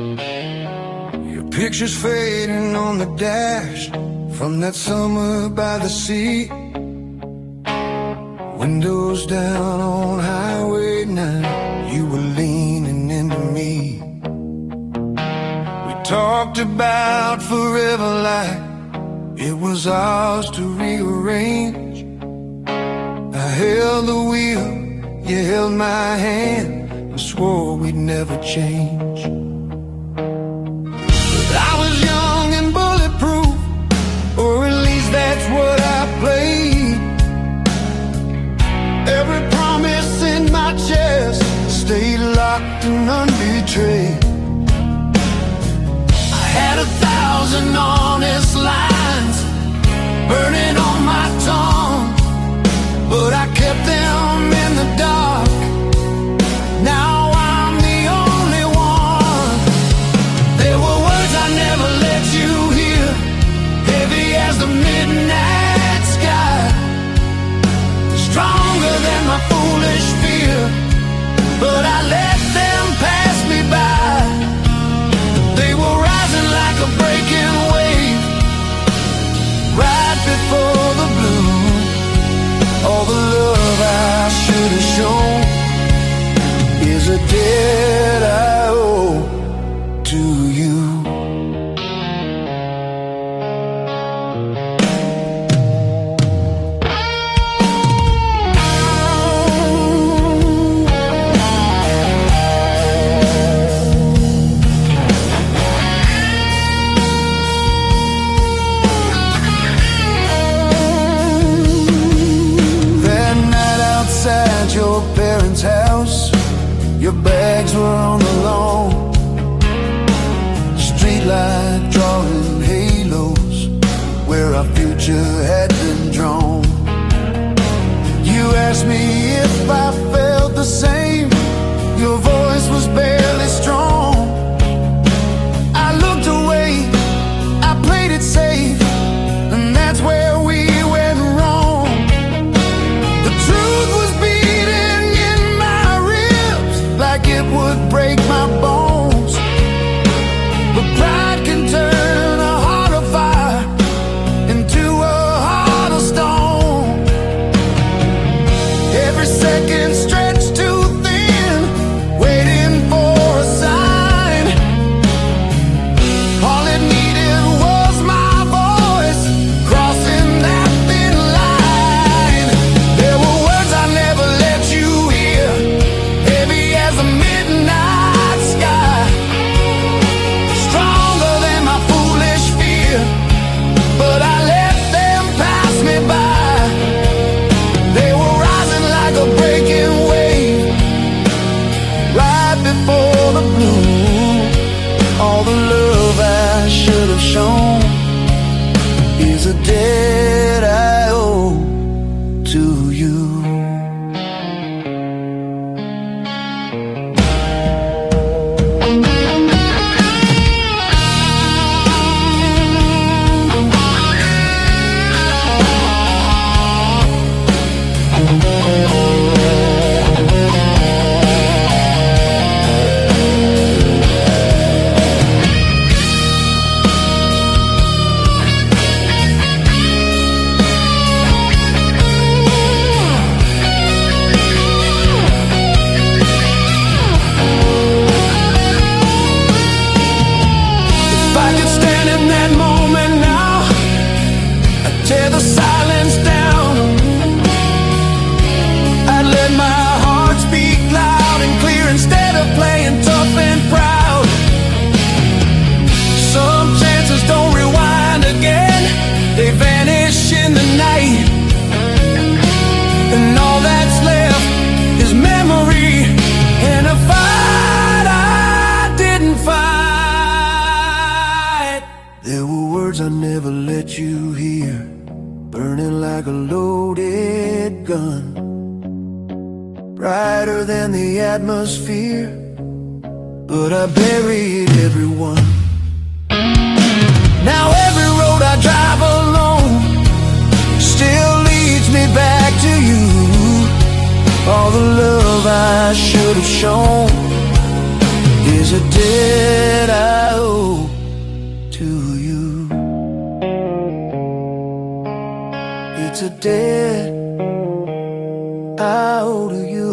Your picture's fading on the dash from that summer by the sea. Windows down on Highway 9, you were leaning into me. We talked about forever like it was ours to rearrange. I held the wheel, you held my hand, and swore we'd never change. But I was young and bulletproof, or at least that's what I played. Every promise in my chest stayed locked and unbetrayed. I had 1,000 honest lines burning on my tongue, but I kept them in the dark. Now I'm the only one. There were words I never let you hear, heavy as the midnight sky, stronger than my foolish fear, but I let them pass me by. They were rising like a breaking wave, right before the blue. All the love I should have shown is a debt I owe to you. Your parents' house, your bags were on the lawn, streetlight drawing halos where our future had been drawn. You asked me if I felt the same, your voice was barely strong. I looked away, I played it safe, and that's where we went wrong. The truth was like it would break my bones, but pride can turn a heart of fire into a heart of stone. Every second stretched too thin, waiting for a sign. All it needed was my voice crossing that thin line. There were words I never let you hear, heavy as a midnight sky, stronger than my foolish fear, but I let them pass me by. They were rising like a breaking wave, right before the blue. All the love I should have shown is a debt I owe to you. Tear the silence down. I'd let my heart speak loud and clear instead of playing tough and proud. Some chances don't rewind again, they vanish in the night, and all that's left is memory and a fight I didn't fight. There were words I never let you hear, burning like a loaded gun, brighter than the atmosphere, but I buried everyone. Now every road I drive alone still leads me back to you. All the love I should have shown is It's a debt I owe to you. It's a debt I owe to you.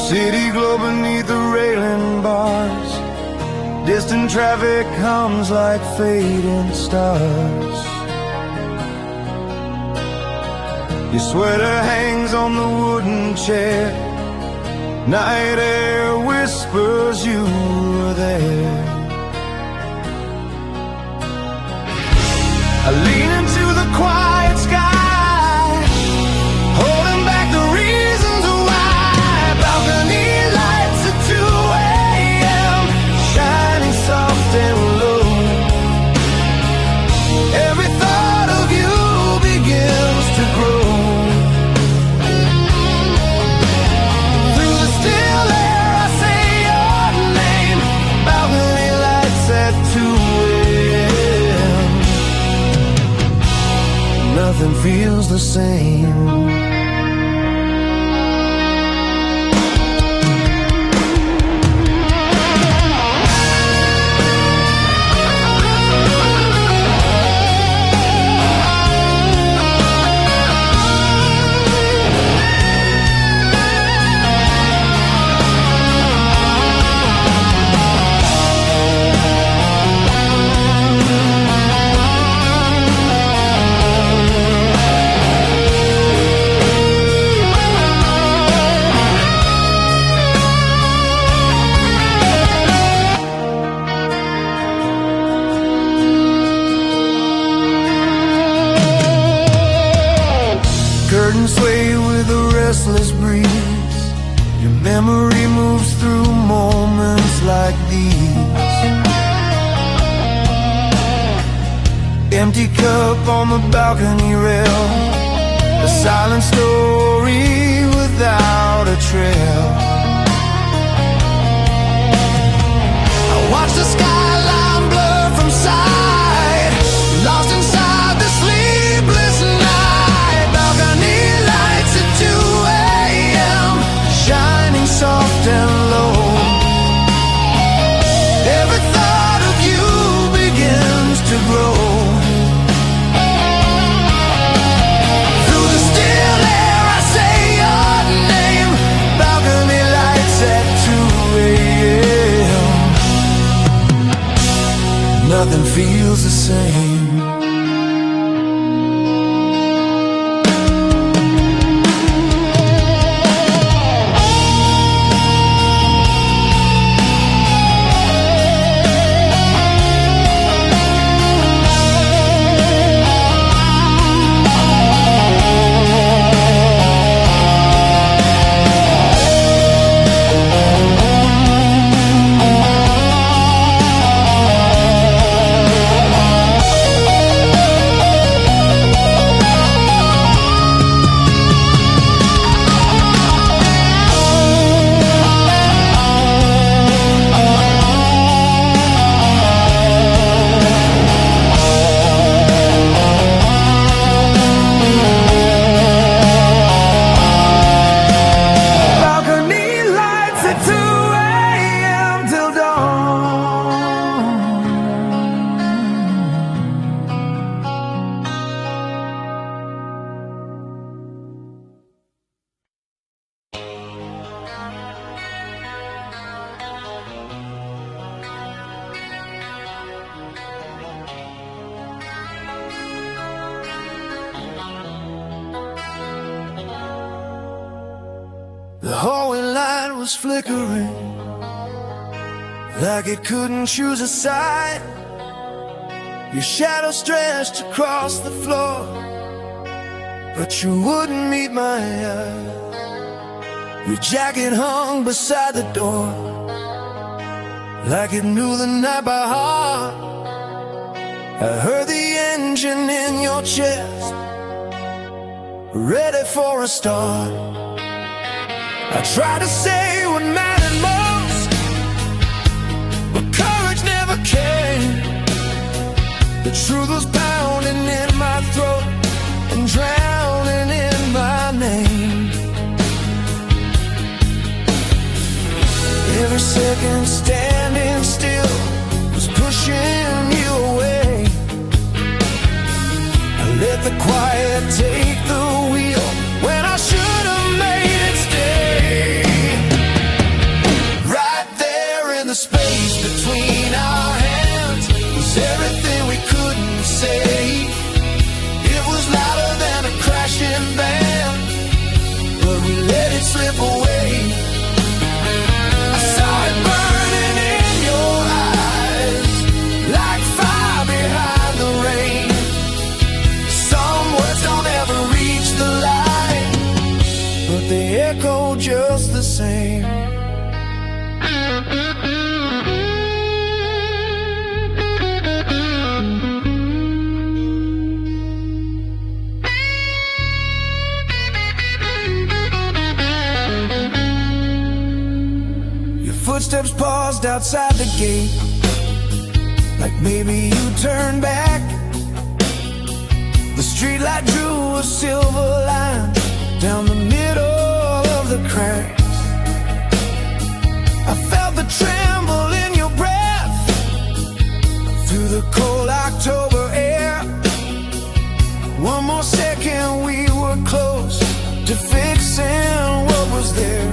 City glow beneath the railing bars. Distant traffic hums like fading stars. Your sweater hangs on the wooden chair. Night air whispers you were there. I lean into the quiet sky, holding back the reasons why. Balcony lights at 2 a.m., shining soft and low. Every thought of you begins to grow. Through the still air I say your name. Balcony lights at 2 a.m. Nothing feels the same. Curtains sway with a restless breeze. Your memory moves through moments like these. Empty cup on the balcony rail, a silent story without a trail. I watch the skyline blur from sight, lost inside the sleepless night. Balcony lights at 2 a.m., shining soft and low. Every thought of you begins to grow. Through the still air I say your name. Balcony lights at 2 a.m. Nothing feels the same. The hallway light was flickering, like it couldn't choose a side. Your shadow stretched across the floor, but you wouldn't meet my eye. Your jacket hung beside the door, like it knew the night by heart. I heard the engine in your chest, ready for a start. I tried to say what mattered most, but courage never came. The truth was pounding in my throat and drowning in my name. Every second standing still was pushing you away. I let the quiet take the wheel when I should have made it stay. Right there in the space between our hands was everything we couldn't say. It was louder than a crashing band, but we let it slip away. I saw it burning in your eyes, like fire behind the rain. Some words don't ever reach the light, but they echo just the same. Footsteps paused outside the gate, like maybe you turned back. The streetlight drew a silver line down the middle of the cracks. I felt the tremble in your breath through the cold October air. One more second, we were close to fixing what was there.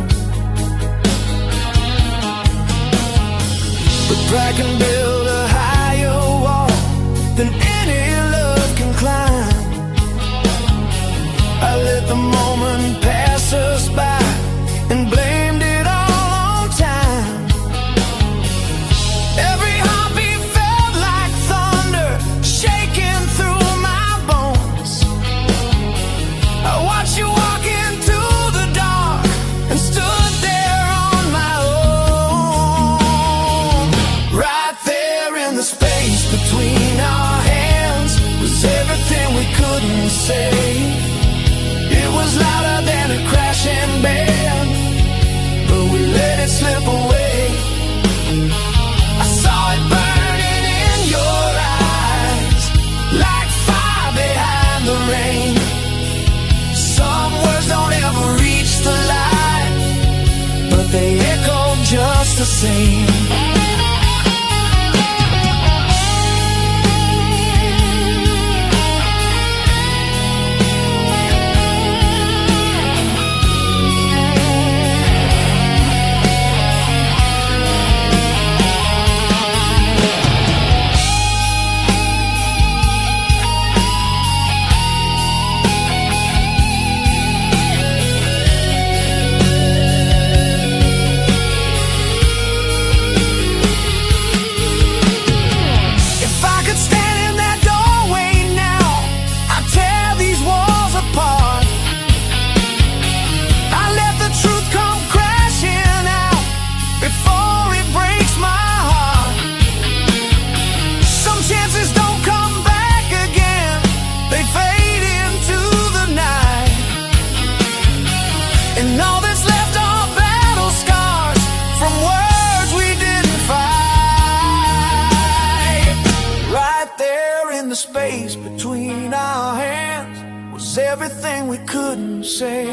But pride can build a higher wall than any love can climb. I let the moment pass us by and blamed it all on time. Every heartbeat felt like thunder shaking through my bones. I watched you walk into the dark and stood there on my own. Right there in the space between our hands was everything we couldn't say. It was louder than a crashing band, but we let it slip away. I saw it burning in your eyes, like fire behind the rain. Some words don't ever reach the light, but they echo just the same. Space between our hands was everything we couldn't say.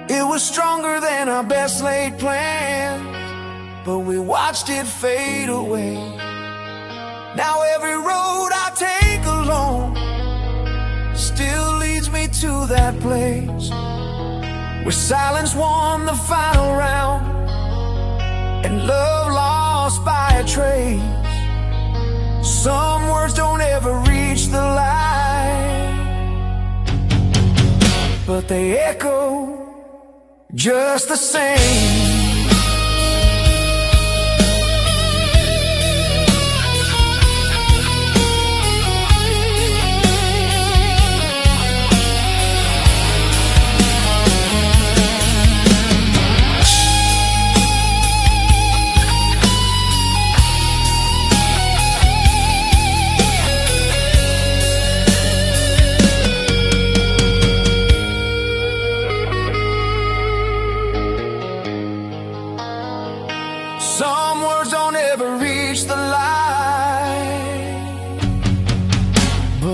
It was stronger than our best laid plans, but we watched it fade away. Now every road I take alone still leads me to that place where silence won the final round and love lost by a trace. Some words don't ever reach the light, but they echo just the same.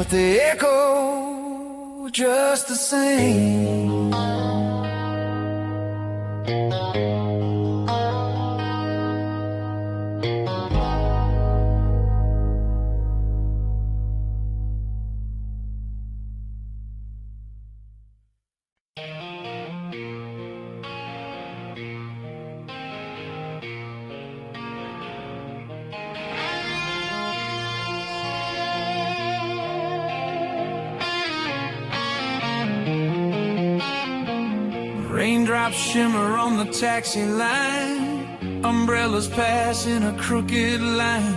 but they echo just the same. Raindrops shimmer on the taxi line, umbrellas pass in a crooked line.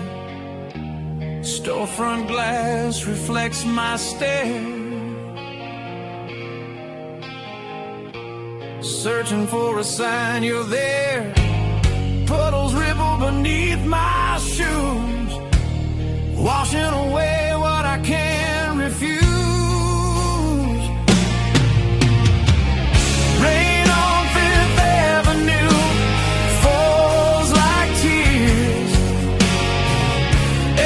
Storefront glass reflects my stare, searching for a sign you're there. Puddles ripple beneath my shoes, washing away what I can't refuse. Rain on Fifth Avenue falls like tears.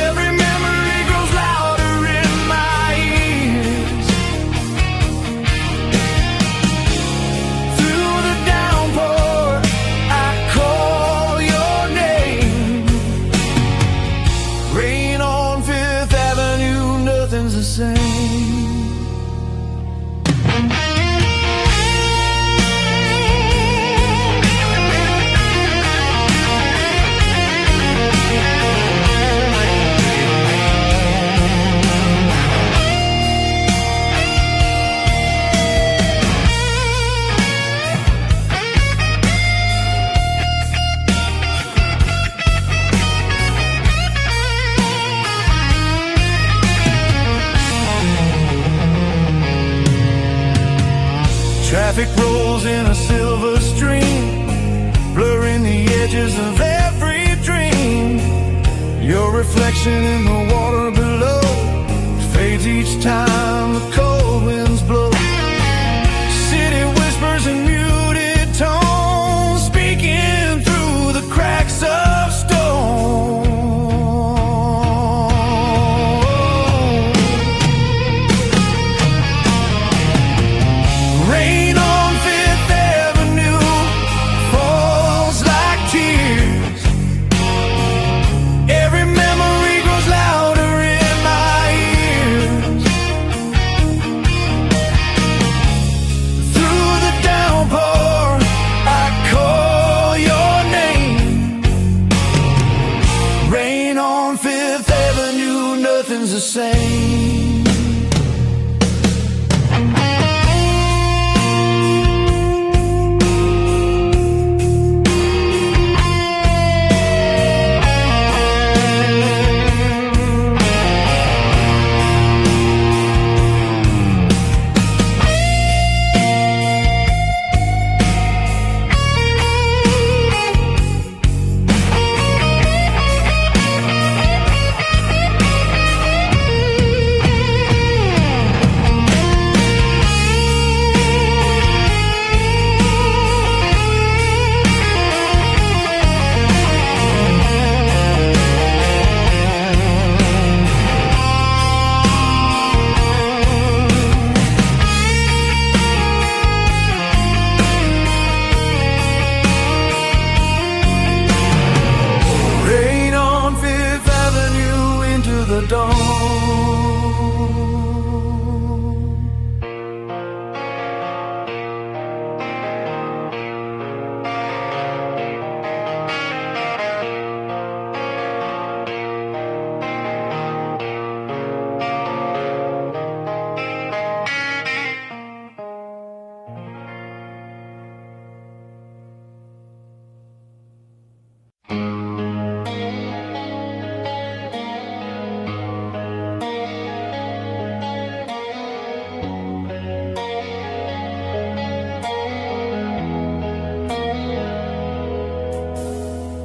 Every memory grows louder in my ears. Through the downpour, I call your name. Rain on Fifth Avenue, nothing's the same. Traffic rolls in a silver stream, blurring the edges of every dream. Your reflection in the water below fades each time the cold winds blow. City whispers in muted tones, speaking through the cracks of stone. Rain on Fifth Avenue falls like tears. Every memory grows louder in my ears. Through the downpour, I call your name. Rain on Fifth Avenue, nothing's the same. Rain on Fifth Avenue into the dawn.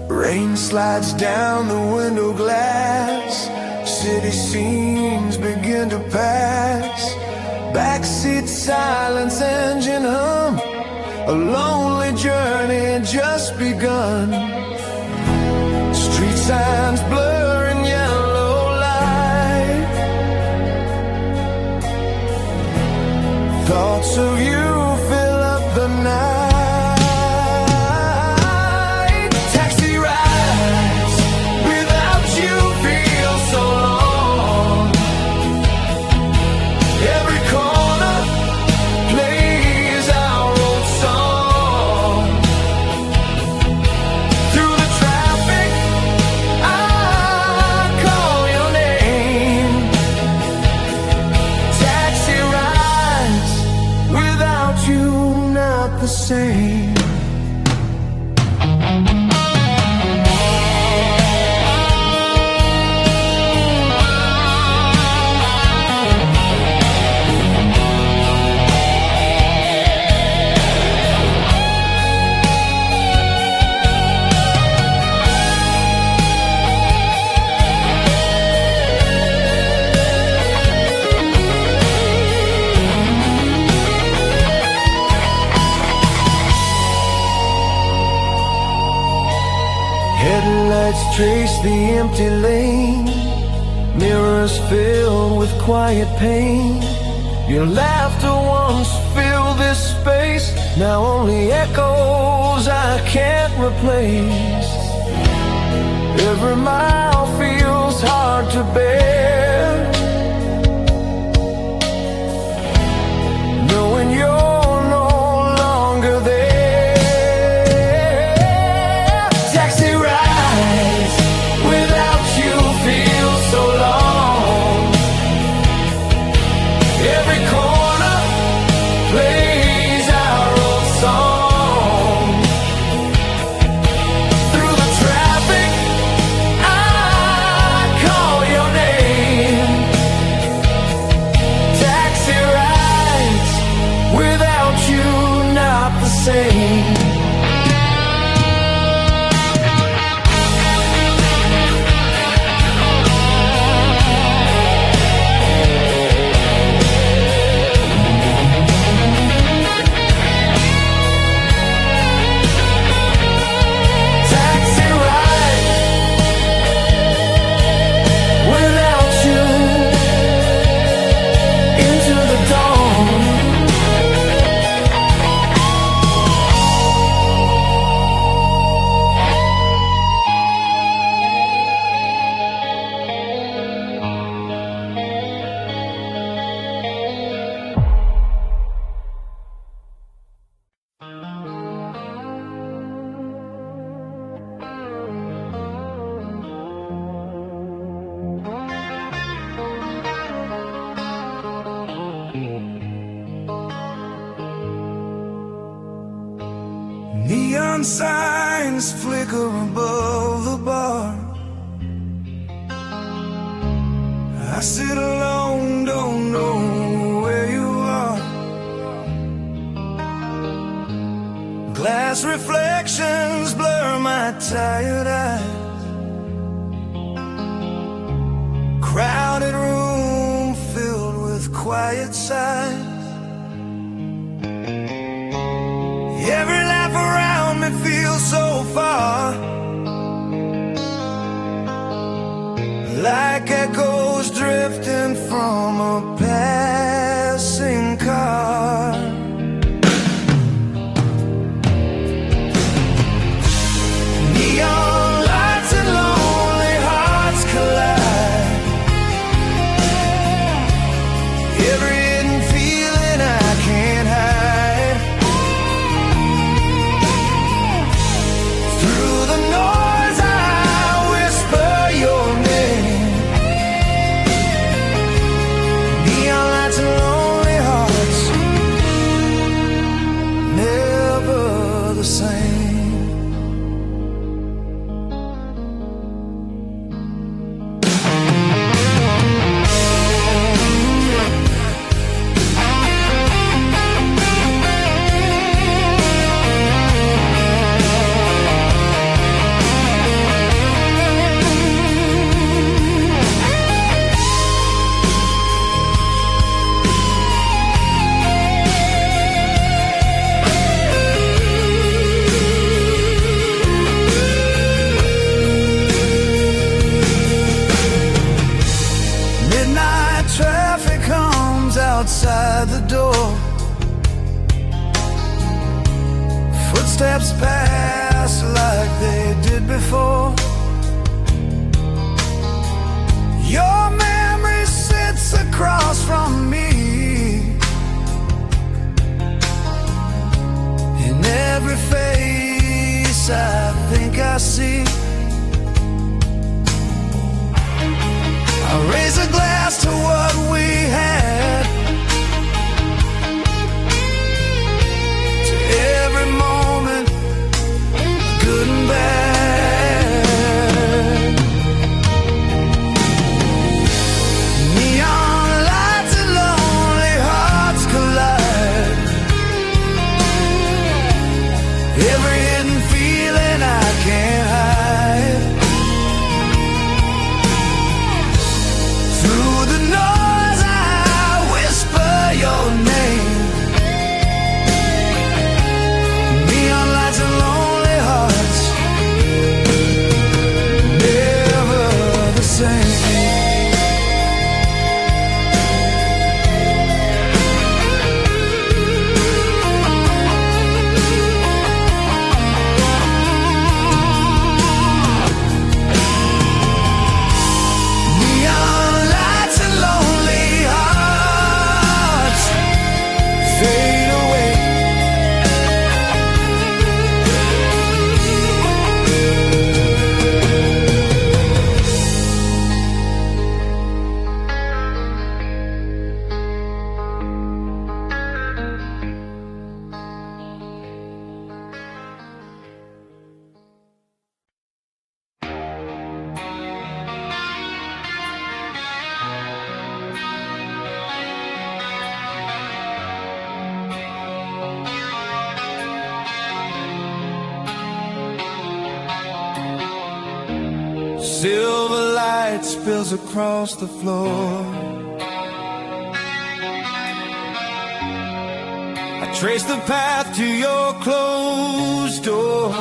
Rain slides down the window glass, city scenes begin to pass. Backseat silence, engine hum, a lonely journey just begun. Street signs blur in yellow light, Thoughts of you fill up the night. Taxi rides without you feel so long. Every corner plays our old song. Through the traffic I call your name. Taxi rides without you not the same. Headlights trace the empty lane, mirrors filled with quiet pain. Your laughter once filled this space, now only echoes I can't replace. Every mile feels hard to bear, knowing you're no longer there. Taxi rides without you feel so long. Every corner plays our old song. Through the traffic I call your name. Taxi rides without you not the same. Taxi ride without you into the dawn. Neon signs flicker above the bar. I sit alone, don't know where you are. Glass reflections blur my tired eyes. Crowded room filled with quiet sighs. Every laugh around me feels so far, like echoes drifting from a passing car. Neon lights and lonely hearts collide. Every hidden feeling I can't hide. Silver light spills across the floor. I trace the path to your closed door.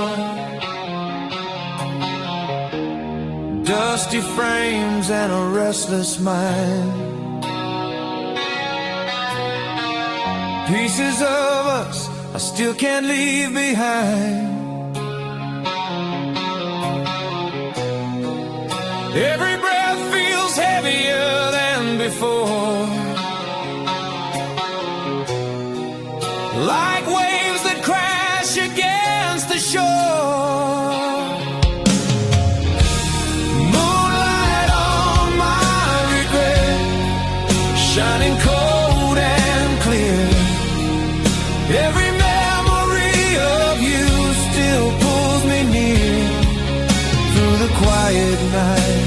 Dusty frames and a restless mind. Pieces of us I still can't leave behind. Every breath feels heavier than before, like waves that crash against the shore. Moonlight on my regret, shining cold and clear. Every memory of you still pulls me near. Through the quiet night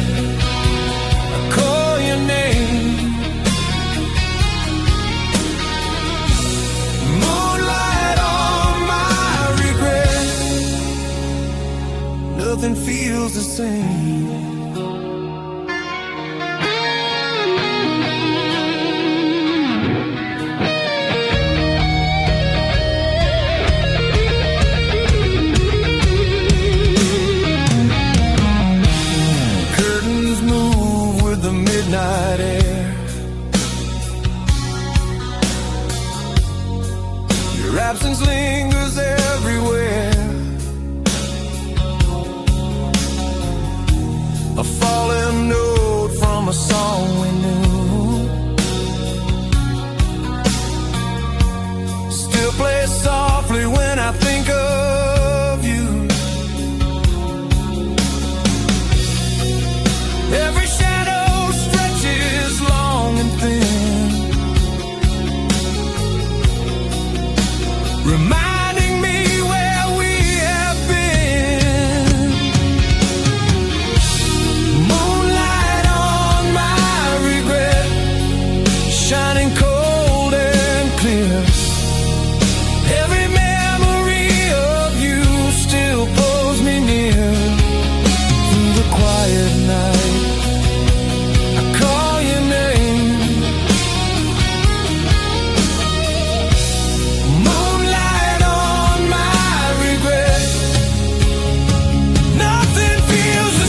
I call your name. Moonlight on my regret. Nothing feels the same. Midnight air. Your absence lingers everywhere. A fallen note from a song we knew still plays softly when I think of you. Every shadow stretches long and thin, reminding me where we have been. Moonlight on my regret, shining cold and clear. Every memory of you still pulls me near. Through the quiet night I call your name. Moonlight on my regret. Nothing feels the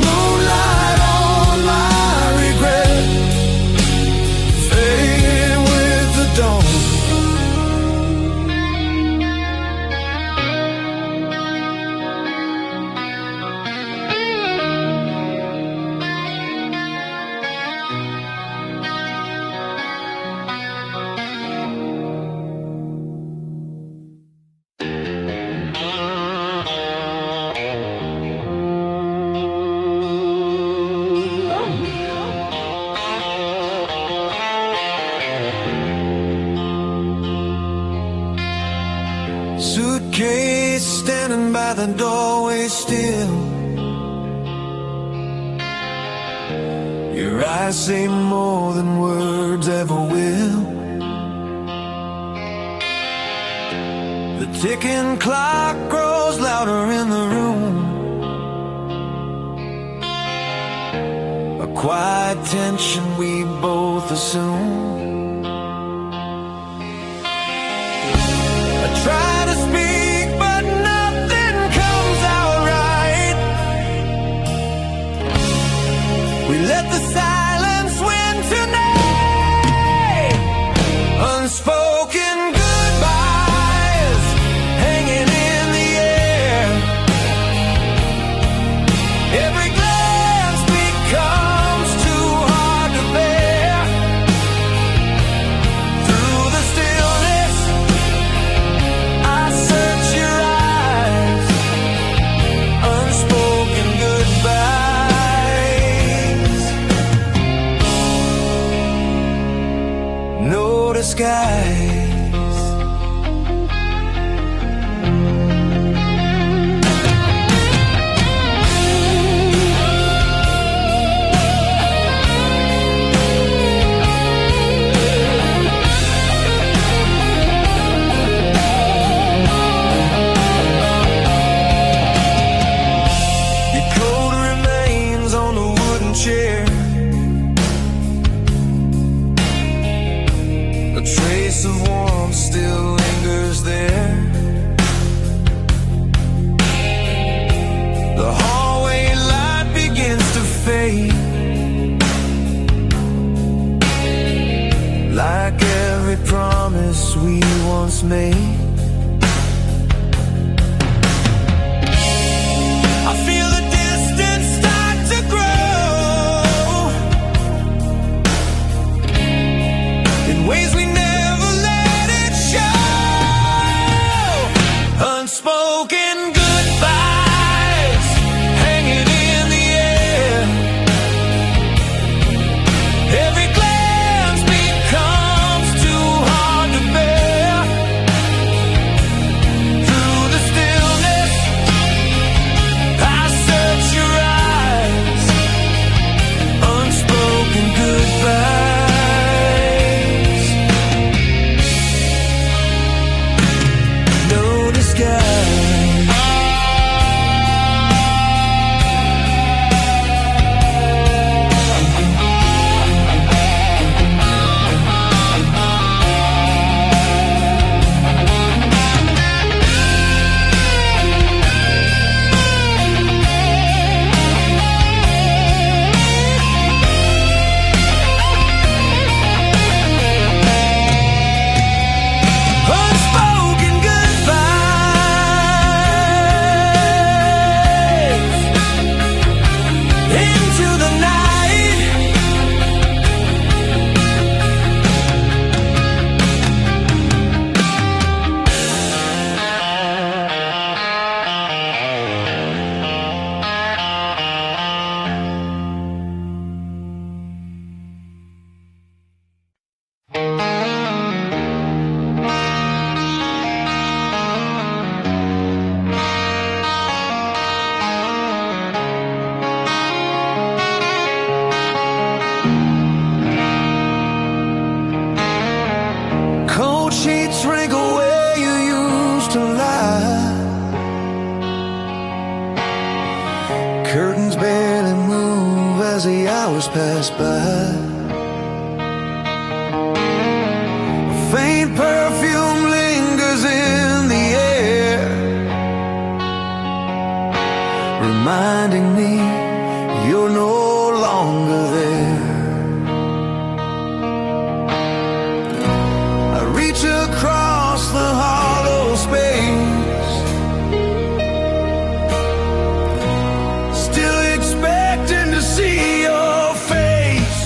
Moonlight on my regret, fading with the dawn. Suitcase standing by the doorway still. Your eyes say more than words ever will. The ticking clock grows louder in the room. A quiet tension we both assume. I try to speak, but nothing comes out right. We let the silence win tonight. Unspoken goodbyes hanging in the air. Every glance becomes too hard to bear. dismay. I feel the distance start to grow in ways we never let it show. Unspoken goodbyes hanging in the air. Every glance becomes too hard to bear. Through the stillness, I search your eyes. Unspoken goodbyes. No disguise. Unspoken goodbyes into the night. Cold sheets wrinkle where you used to lie. Curtains barely move as the hours pass by. Faint perfume lingers in the air, reminding me you're no longer there. I reach across the hollow space, still expecting to see your face.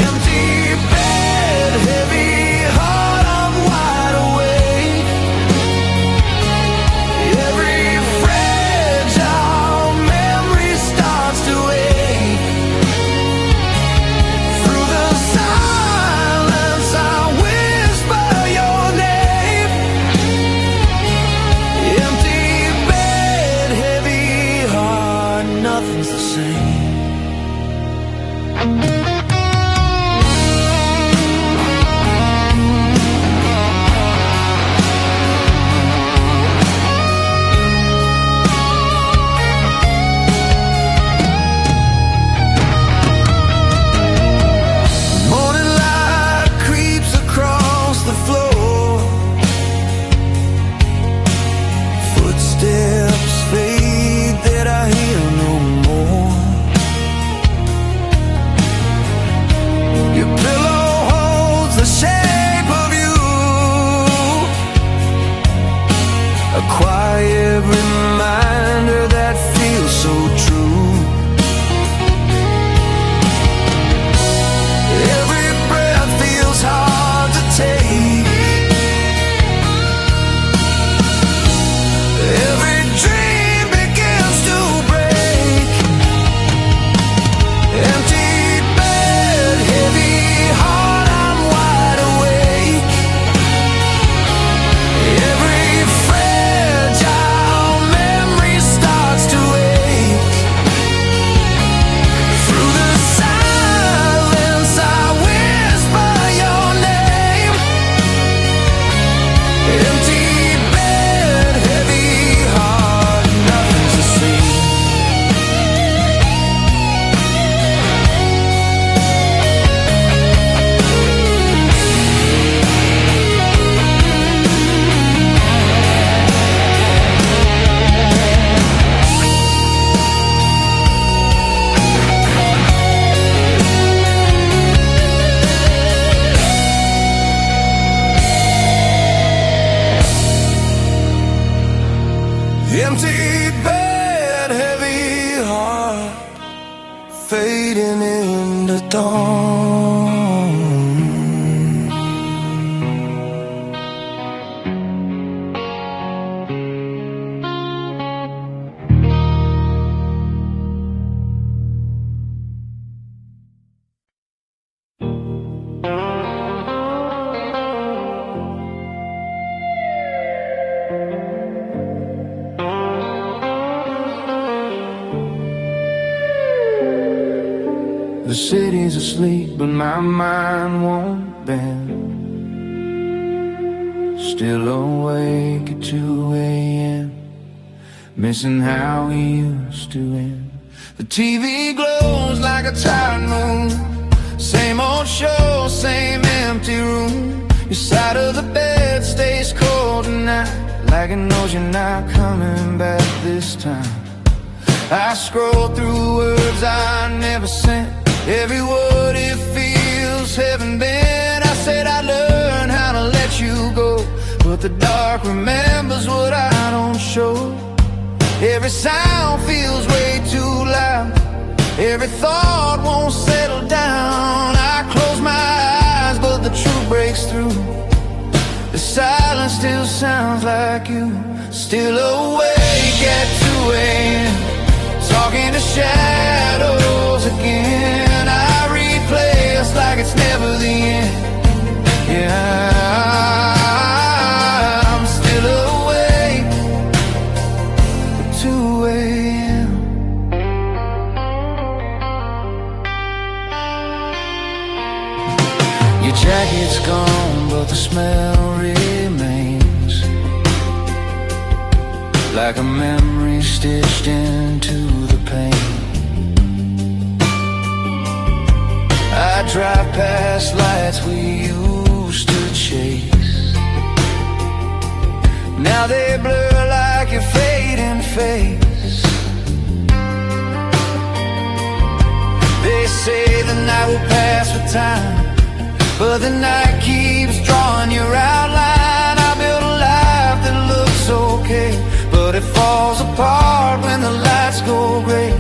Empty bed, heavy heart, I'm wide awake. Every fragile memory starts to ache. Through the silence, I whisper your name. Empty bed, heavy heart, nothing's the same. Morning light creeps across the floor. Footsteps fade that I hear no more. Your pillow holds the shape of you, a quiet reminder that feels so true. Every breath feels hard to take. Every dream begins to break. Empty bed, heavy heart, I'm wide awake. Every fragile Empty bed, heavy heart, fading in the dawn. The city's asleep, but my mind won't bend. Still awake at 2 a.m., missing how we used to end. The TV glows like a tired moon, same old show, same empty room. Your side of the bed stays cold tonight, like it knows you're not coming back this time. I scroll through words I never sent, every word it feels heaven bent. I said I'd learn how to let you go, but the dark remembers what I don't show. Every sound feels way too loud, every thought won't settle down. I close my eyes, but the truth breaks through. The silence still sounds like you. Still awake at 2 a.m., talking to shadows again. I replay us like it's never the end. Yeah, I'm still awake at 2 a.m. Your jacket's gone, but the smell remains, like a memory stitched into the pain. I drive past lights we used to chase, now they blur like your fading face. They say the night will pass with time, but the night keeps drawing your outline. I built a life that looks okay, but it falls apart when the lights go gray.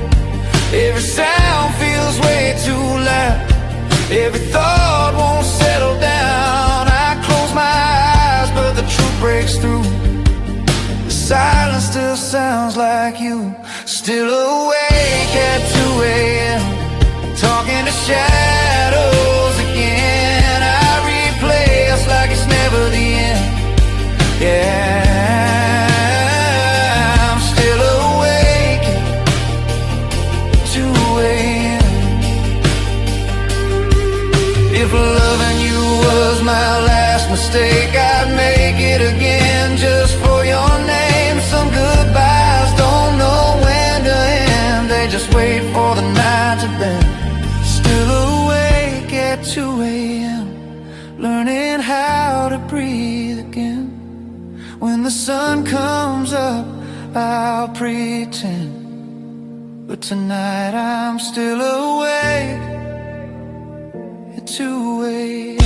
Every sound feels way too loud, every thought won't settle down. I close my eyes, but the truth breaks through. The silence still sounds like you. Still awake at 2 a.m., talking to shadows again. I replay us like it's never the end. Yeah, if loving you was my last mistake, I'd make it again just for your name. Some goodbyes don't know when to end, they just wait for the night to bend. Still awake at 2 a.m., learning how to breathe again. When the sun comes up, I'll pretend, but tonight I'm still awake at 2 a.m.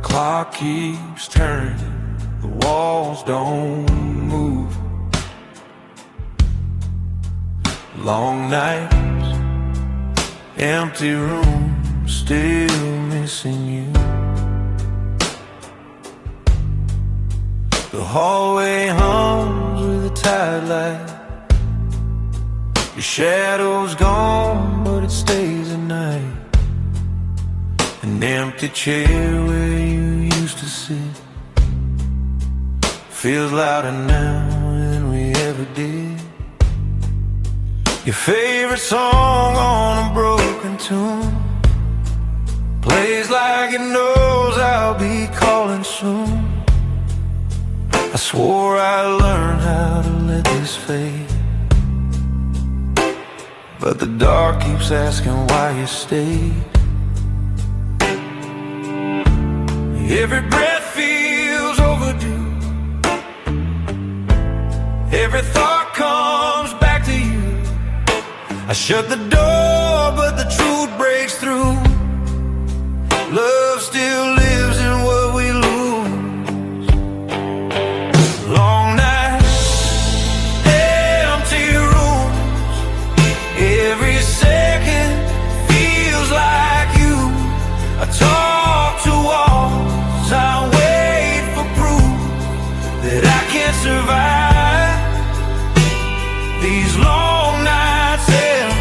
Clock keeps turning, the walls don't move. Long nights, empty rooms, still missing you. The hallway hums with a tired light. Your shadow's gone, but it stays at night. An empty chair where you used to sit, feels louder now than we ever did. Your favorite song on a broken tune plays like it knows I'll be calling soon. I swore I'd learn how to let this fade, but the dark keeps asking why you stayed. Every breath feels overdue, every thought comes back to you. I shut the door, but the truth breaks through. Love still lives in what we lose. Long nights, empty rooms, every second feels like you. I talk to walls, I wait for proof that I can't survive these long nights empty.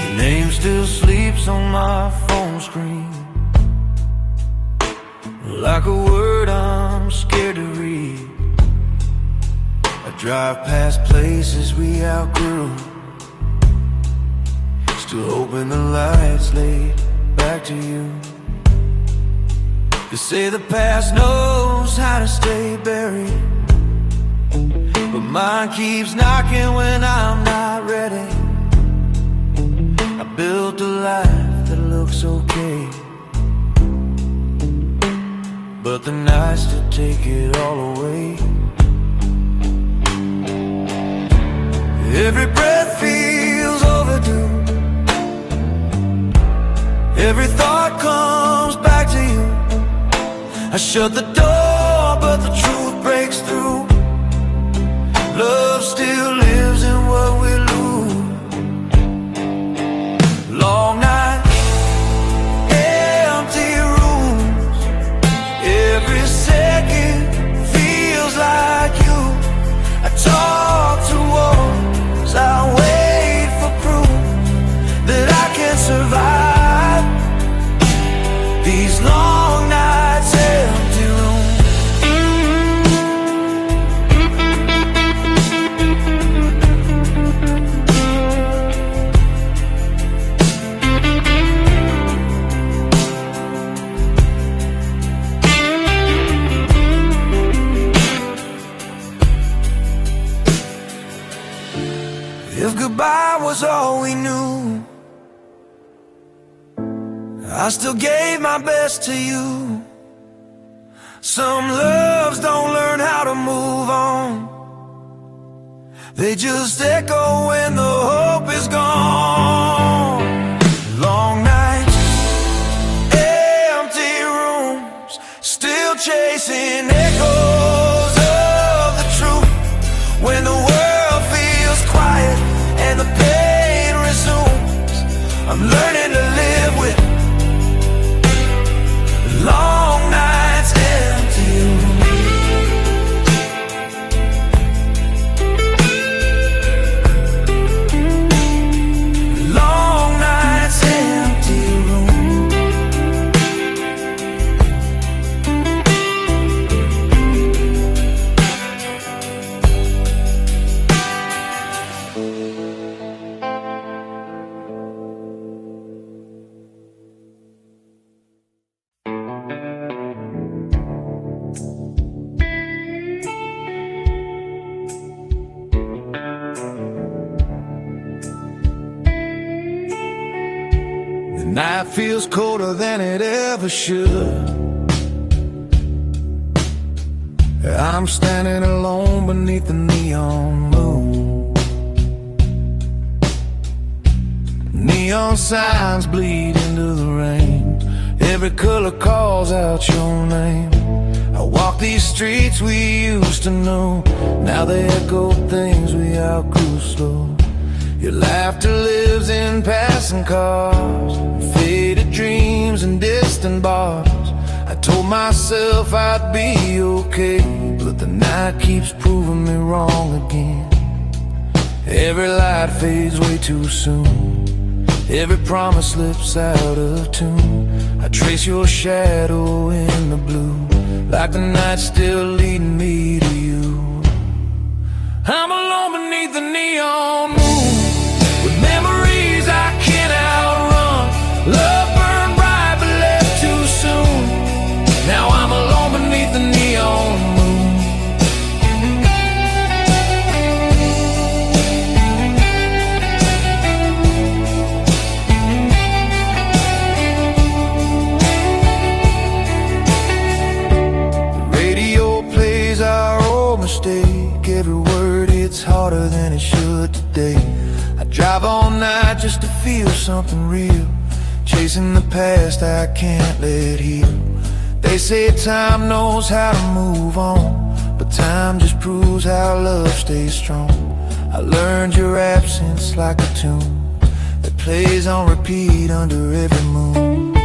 Your name still sleeps on my phone screen, like a word I'm scared to read. I drive past places we outgrew, still hoping the lights lead back to you. They say the past knows how to stay buried, but mine keeps knocking when I'm not ready. I built a life that looks okay, but the nights to take it all away. Every breath feels overdue, every thought comes back to you. I shut the door, but the truth breaks through. Love still lives in what we lose. Long nights, empty rooms, every second feels like you. I talk to walls, I wait for proof that I can survive these long nights, empty rooms. If goodbye was all we knew, I still gave my best to you. Some loves don't learn how to move on, they just echo when the hope is gone. Long nights, empty rooms, still chasing echoes of the truth. When the world feels quiet and the pain resumes, I'm learning to live with long nights, empty rooms. Long nights, empty rooms. The night feels colder than it ever should. I'm standing alone beneath the neon moon. Neon signs bleed into the rain, every color calls out your name. I walk these streets we used to know, now they echo things we outgrew slow. Your laughter lives in passing cars, faded dreams and distant bars. told myself I'd be okay, but the night keeps proving me wrong again. Every light fades way too soon, every promise slips out of tune. I trace your shadow in the blue, like the night's still leading me to you. I'm alone beneath the neon moon, with memories I can't outrun. Love burned bright but left too soon. Now I'm alone beneath the neon moon. The radio plays our old mistake. Every word hits harder than it should today. I drive all night just to feel something real, chasing the past I can't let heal. They say time knows how to move on, but time just proves how love stays strong. I learned your absence like a tune that plays on repeat under every moon.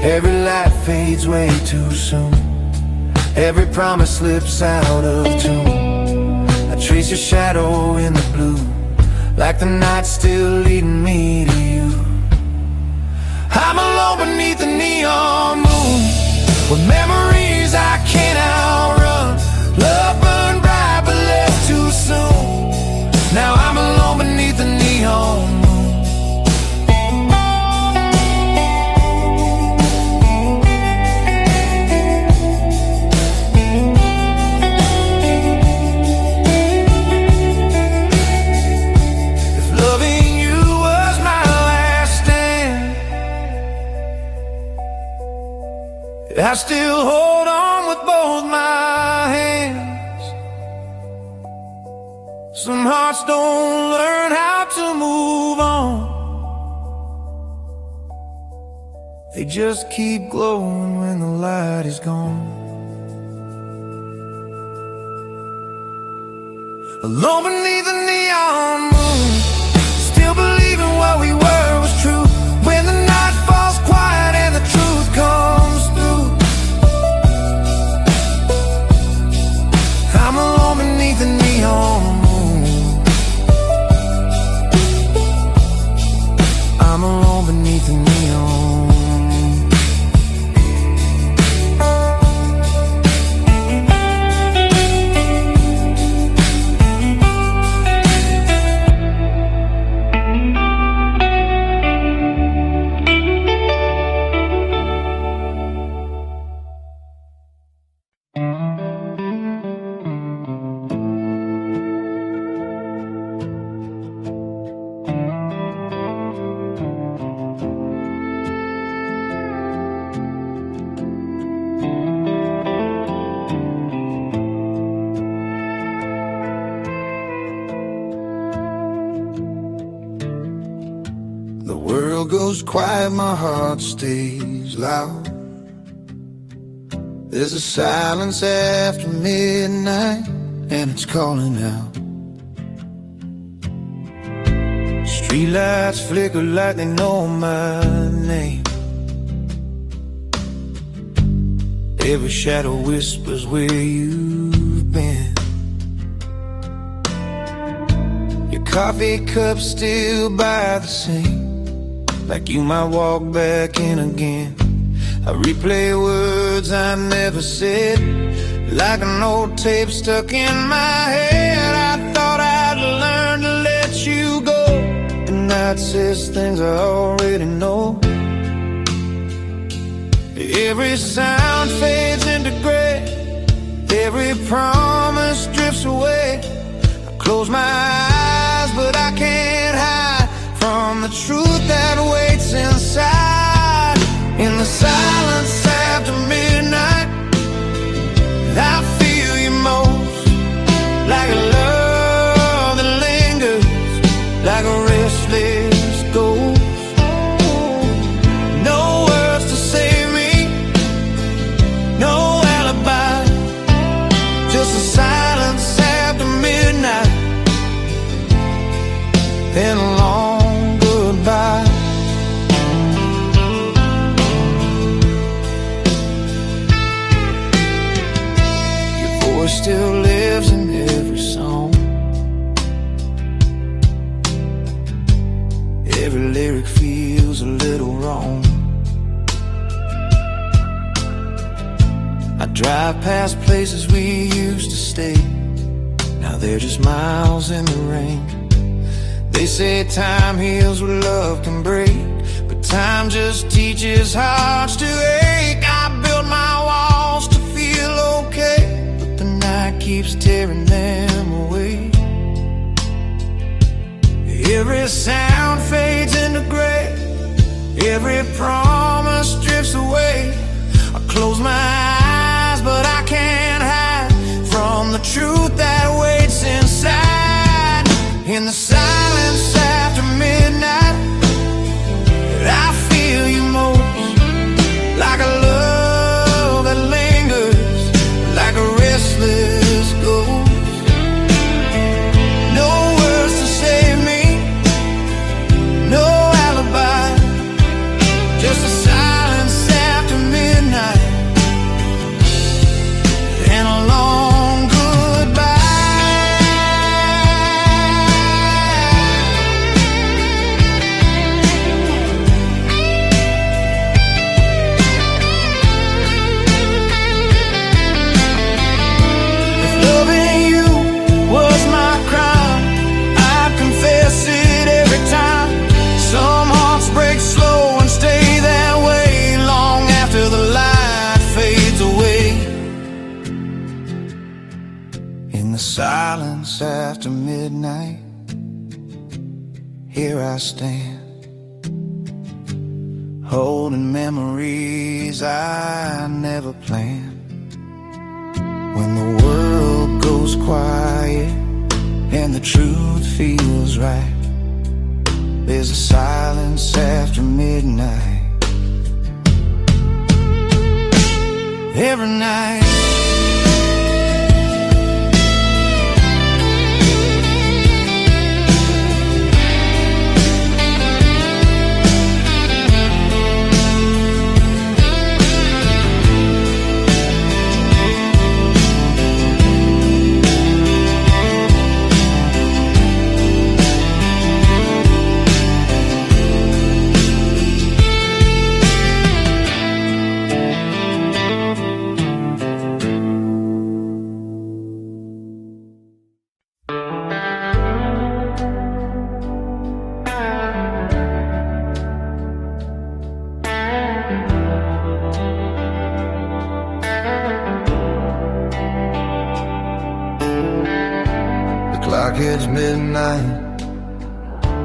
Every light fades way too soon, every promise slips out of tune. I trace your shadow in the blue, like the night's still leading me to you. I'm alone beneath the neon moon, with memories I can't outrun. Love burned bright but left too soon. Now I'm alone beneath the neon moon. If loving you was my last stand, I still hold on with both my hands. Some hearts don't learn how to move on, they just keep glowing when the light is gone. Alone beneath the neon moon, still believing what we were was true. When the night falls quiet and the truth comes through, I'm alone beneath the neon moon. I'm alone beneath the neon. The world goes quiet, my heart stays loud. There's a silence after midnight, and it's calling out. Streetlights flicker like they know my name. Every shadow whispers where you've been. Your coffee cup still by the sink, like you might walk back in again. I replay words I never said, like an old tape stuck in my head. I thought I'd learn to let you go, and that says things I already know. Every sound fades into gray, every promise drifts away. I close my eyes, but I can't hide from the truth that waits inside. In the silence after midnight, I feel you most, like a love that lingers, like a restless ghost. No words to save me, no alibi, just a silence after midnight, and a long goodbye. I drive past places we used to stay. Now they're just miles in the rain. They say time heals what love can break, but time just teaches hearts to ache. I built my walls to feel okay, but the night keeps tearing them away. Every sound fades into gray, every promise drifts away. I close my eyes, but I can't hide from the truth that waits inside. In the silence after midnight, I feel you most, like a love that lingers, like a restless ghost. No words to save me, no alibi, just a silence after midnight and a long goodbye. If loving you was my crime, I'd confess it every time. Some hearts break slow and stay that way long after the light fades away. In the silence after midnight, here I stand, holding memories I never planned. When the world goes quiet and the truth feels right, there's a silence after midnight. Every night It's midnight,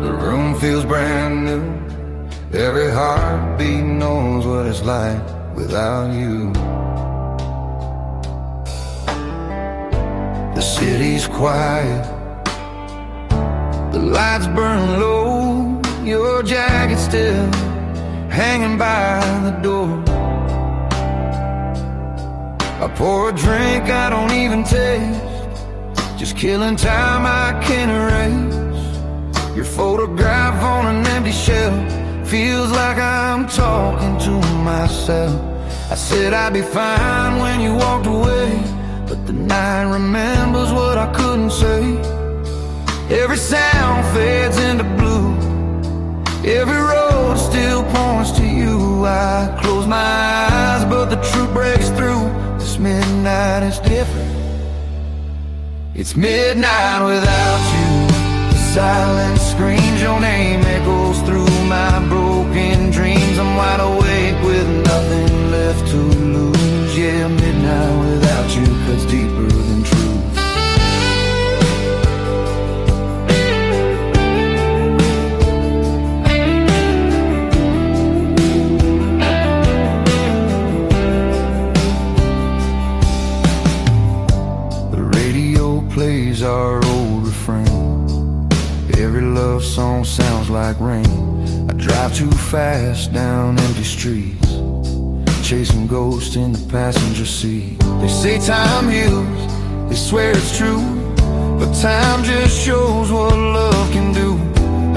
the room feels brand new. Every heartbeat knows what it's like without you. The city's quiet, the lights burn low. Your jacket still hanging by the door. I pour a drink I don't even taste, just killing time I can't erase. Your photograph on an empty shelf feels like I'm talking to myself. I said I'd be fine when you walked away, but the night remembers what I couldn't say. Every sound fades into blue, every road still points to you. I close my eyes, but the truth breaks through. This midnight is different. It's midnight without you. The silence screams your name, echoes through my broken dreams. I'm wide awake with nothing left to lose. Yeah, midnight without you cuts deeper than truth. Plays our old refrain. Every love song sounds like rain. I drive too fast down empty streets, chasing ghosts in the passenger seat. They say time heals, they swear it's true, but time just shows what love can do.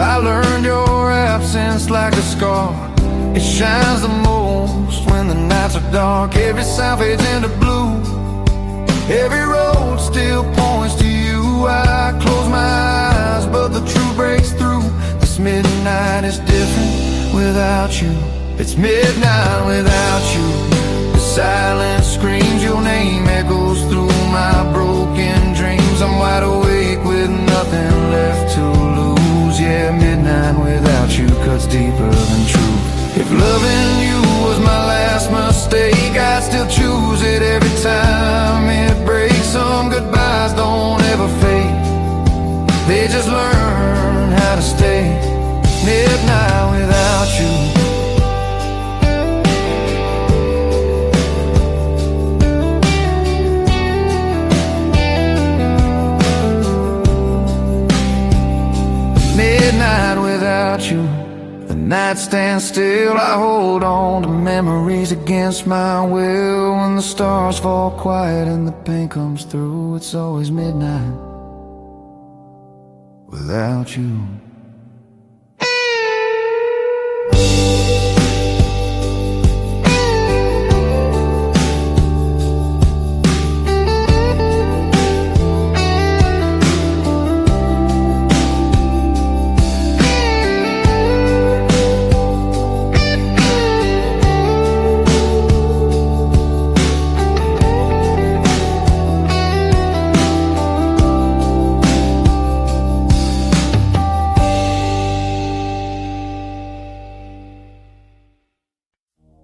I learned your absence like a scar. It shines the most when the nights are dark. Every sound fades into blue, every road still points to you. I close my eyes, but the truth breaks through. This midnight is different without you. It's midnight without you. The silent screams, your name echoes through my broken dreams. I'm wide awake with nothing left to lose. Yeah, midnight without you cuts deeper than truth. If loving you was my last mistake, I'd still choose it every time it breaks. Some goodbyes don't ever fade, they just learn how to stay. Midnight without you. Midnight without you. The night stands still, I hold on to memories against my will. When the stars fall quiet and the pain comes through, it's always midnight without you.